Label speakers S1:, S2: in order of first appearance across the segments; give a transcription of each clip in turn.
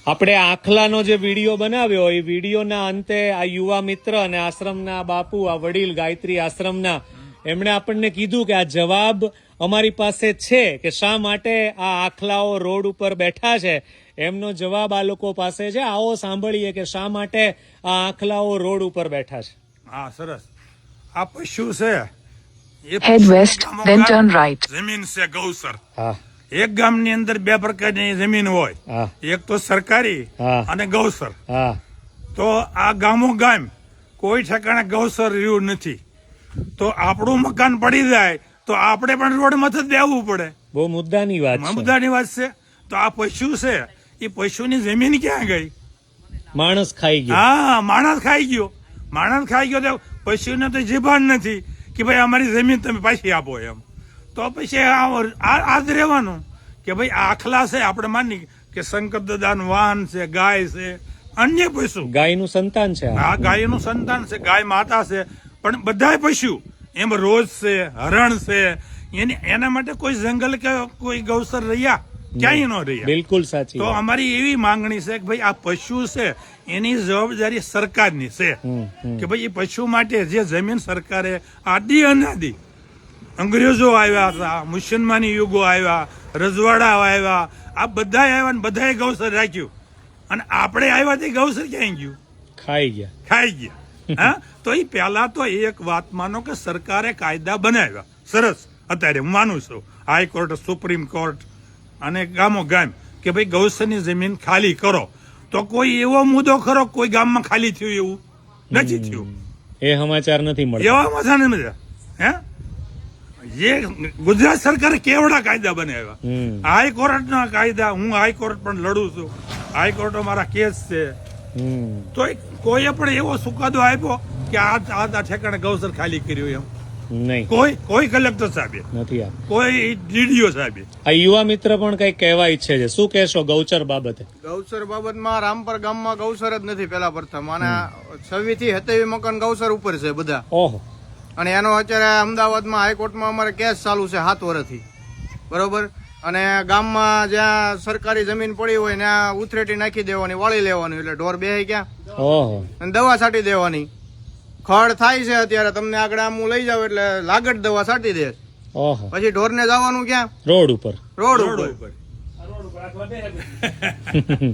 S1: આપણે આખલાનો જે વિડીયો બનાવ્યો એ વિડીયોના અંતે આ યુવા મિત્ર અને આશ્રમના બાપુ આ વડીલ ગાયત્રી આશ્રમના એમણે આપણને કીધું કે આ જવાબ અમારી પાસે છે કે શા માટે આ આખલાઓ રોડ ઉપર બેઠા છે. એમનો જવાબ આ લોકો પાસે છે. આવો સાંભળીએ કે શા માટે આ આખલાઓ રોડ ઉપર બેઠા છે.
S2: હા, સરસ. આ પશુ છે
S3: Head west, then turn right.
S2: જમીન છે ગૌસર.
S1: હા
S2: એક ગામની અંદર બે પ્રકારની જમીન હોય,
S1: હા
S2: એક તો સરકારી
S1: હા
S2: અને ગૌસર.
S1: હા
S2: તો આ ગામો ગામ કોઈ ઠેકાણે ગૌસર રહ્યું નથી. તો આપણું મકાન પડી જાય તો આપણે પણ રોડમાં જ દેવું પડે.
S1: બહુ મુદ્દાની વાત છે.
S2: મુદ્દાની વાત છે. તો આ પશુ છે એ પશુની જમીન ક્યાં ગઈ?
S1: માણસ ખાઈ ગયો.
S2: હા, માણસ ખાઈ ગયો. માણસ ખાઈ ગયો તો પશુને તો જીભાન નથી કે ભાઈ અમારી જમીન તમે પાછી આપો એમ. તો પછી આ જ રહેવાનું કે ભાઈ આખલા છે. આપણે માની કે શંકર દાદાનું વાહન છે, ગાય છે, અન્ય પશુ.
S1: ગાયનું સંતાન છે આ.
S2: આ ગાયનું સંતાન છે, ગાય માતા છે. પણ બધા પશુ એમ રોજ છે, હરણ છે, એના માટે કોઈ જંગલ કે કોઈ ગૌસર રહ્યા ક્યાંય ન રહ્યા.
S1: બિલકુલ સાચી
S2: તો
S1: વાત.
S2: અમારી એવી માંગણી છે કે ભાઈ આ પશુ છે એની જવાબદારી સરકારની છે કે ભાઈ એ પશુ માટે જે જમીન સરકારે આદિ અનાદિ અંગ્રેજો આવ્યા હતા, મુસલમાની યુગો આવ્યા, રજવાડા આવ્યા, આ બધા આવ્યા ને બધાએ ગૌસર રાખ્યું. અને આપણે આવ્યા તે ગૌસર ક્યાંય ગયું?
S1: ખાઈ ગયા.
S2: ખાઈ ગયા. હા, તો એ પહેલા તો એક વાત માનો કે સરકારે કાયદા બનાવ્યા સરસ. અત્યારે હું માનું છું હાઈકોર્ટ, સુપ્રીમ કોર્ટ અને ગામો ગામ કે ભાઈ ગૌસરની જમીન ખાલી કરો. તો કોઈ એવો મુદ્દો ખરો કોઈ ગામમાં ખાલી થયું એવું નથી થયું?
S1: એ સમાચાર નથી મળતા.
S2: એવા મજા નહીં મજા. હે, જે ગુજરાત સરકારે કેવડા કાયદા બનાવ્યા. હાઈકોર્ટના કાયદા, હું હાઈકોર્ટ પણ લડું છું, હાઈકોર્ટમાં મારા કેસ છે. તો કોઈએ પણ એવો ચુકાદો આપ્યો કે આ ઠેકાણે ગૌસર ખાલી કર્યું એમ?
S1: નહીં,
S2: કોઈ કલેક્ટર સાહેબે
S1: નથી આપ.
S2: કોઈ ડીડીઓ સાહેબે.
S1: આ યુવા મિત્ર પણ કઈ કહેવા ઈચ્છે છે. શું કહેશો ગૌચર બાબતે?
S4: ગૌસર બાબતમાં રામપર ગામમાં ગૌસર જ નથી પેલા પ્રથમ. અને 26 થી 27 મકાન ગૌસર ઉપર છે બધા.
S1: ઓહો.
S4: અને એનો અત્યારે અમદાવાદમાં હાઈકોર્ટમાં અમારે કેસ ચાલુ છે 7 વર્ષથી. બરોબર. અને ગામમાં જ્યાં સરકારી જમીન પડી હોય ત્યાં ઉથરેટી નાખી દેવાની, વાળી લેવાની, એટલે ઢોર બેહે ક્યાં,
S1: ઓહો.
S4: અને દવા છાંટી દેવાની. ખડ થાય છે અત્યારે, તમને આગળ આમ હું લઈ જાવ એટલે લાગટ દવા છાંટી દે.
S1: ઓહો.
S4: પછી ઢોરને જવાનું ક્યાં?
S1: રોડ ઉપર.
S4: રોડ ઉપર.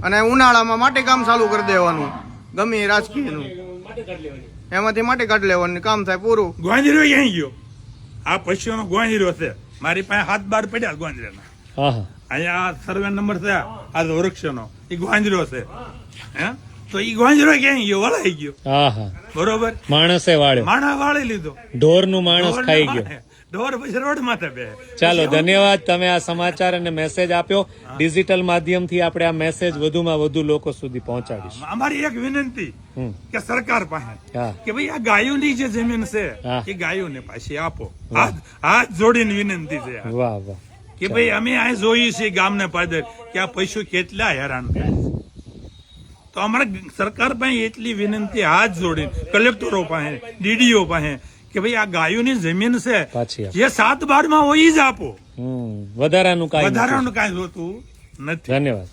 S4: અને ઉનાળામાં માટી કામ ચાલુ કરી દેવાનું, ગમે એ રાજકીયનું, એમાંથી માટી કાઢી લેવાનું, કામ થાય પૂરું.
S2: ગોંજરો ક્યાં ગયો? આ પશુનો ગોંજરો છે મારી પાસે, 7 બાર પડ્યા ગોંજરાના.
S1: હા.
S2: અહીંયા સર્વે નંબર છે આ વૃક્ષનો, એ ગોંજરો છે. હે, તો એ ગોંજરો ક્યાં ગયો? વળાઈ ગયો.
S1: હા હા.
S2: બરોબર.
S1: માણસે વાળ્યો.
S2: માણસ વાળી લીધો.
S1: ઢોરનું માણસ ખાઈ ગયો.
S2: ઢોર પછી રોડ માથે બે.
S1: ચાલો, ધન્યવાદ. તમે આ સમાચાર અને મેસેજ આપ્યો. ડિજિટલ માધ્યમથી આપણે આ મેસેજ વધુમાં વધુ લોકો સુધી પહોંચાડીશું.
S2: અમારી એક વિનંતી કે સરકાર પાસે
S1: હા.
S2: કે ભાઈ આ ગાયોની જે જમીન છે
S1: હા.
S2: એ ગાયોને પાછી આપો. હાથ જોડીને વિનંતી છે આ.
S1: વાહ વાહ.
S2: કે ભાઈ અમે આ જોઈએ છીએ ગામને પાદર કે આ પશુ કેટલા હેરાન થાય છે. તો અમારે સરકાર પાસે એટલી વિનંતી હાથ જોડીને, કલેક્ટરો પાસે, ડીડીઓ પાસે કે ભાઈ આ ગાયોની જમીન છે
S1: પાછી આપો.
S2: જે 7 બારમાં હોય એ જ આપો.
S1: વધારાનું કાંઈ નથી.
S2: વધારાનું કાંઈ જોતું નથી.
S1: ધન્યવાદ.